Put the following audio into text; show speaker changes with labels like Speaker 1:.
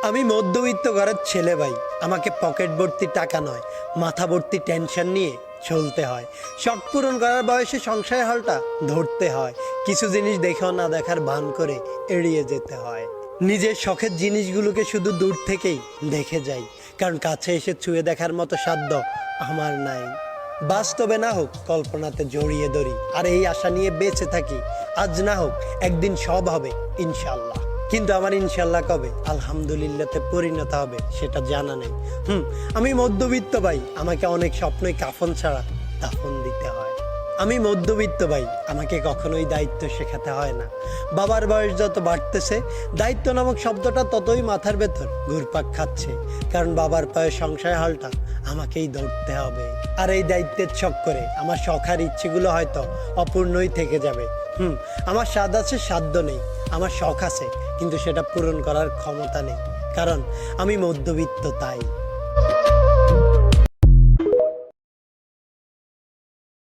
Speaker 1: আমি মধ্যবিত্ত ঘরের ছেলে ভাই। আমাকে পকেট ভর্তি টাকা নয়, মাথা ভর্তি টেনশন নিয়ে চলতে হয়। শখ পূরণ করার বয়সে সংসারের হালটা ধরতে হয়। কিছু জিনিস দেখেও না দেখার ভান করে এড়িয়ে যেতে হয়। নিজের শখের জিনিসগুলোকে শুধু দূর থেকেই দেখে যাই, কারণ কাছে এসে ছুঁয়ে দেখার মতো সাধ্য আমার নাই। বাস্তবে না হোক কল্পনাতে জড়িয়ে ধরি, আর এই আশা নিয়ে বেঁচে থাকি। আজ না হোক একদিন সব হবে ইনশাল্লাহ। কিন্তু আমার ইনশাল্লাহ কবে আলহামদুলিল্লাহতে পরিণত হবে সেটা জানা নেই। আমি মধ্যবিত্ত ভাই, আমাকে অনেক স্বপ্নই কাফন ছাড়া দাফন দিতে হয়। আমি মধ্যবিত্ত ভাই, আমাকে কখনোই দায়িত্ব শেখাতে হয় না। বাবার বয়স যত বাড়তেছে, দায়িত্ব নামক শব্দটা ততই মাথার ভেতর ঘুরপাক খাচ্ছে, কারণ বাবার পায়ে সংসার হালটা আমাকেই ধরতে হবে। আর এই দায়িত্বের চক্করে আমার শখার ইচ্ছেগুলো হয়তো অপূর্ণই থেকে যাবে। আমার স্বাদ আছে, সাধ্য নেই। আমার শখ আছে, কিন্তু সেটা পূরণ করার ক্ষমতা নেই, কারণ আমি মধ্যবিত্ত তাই।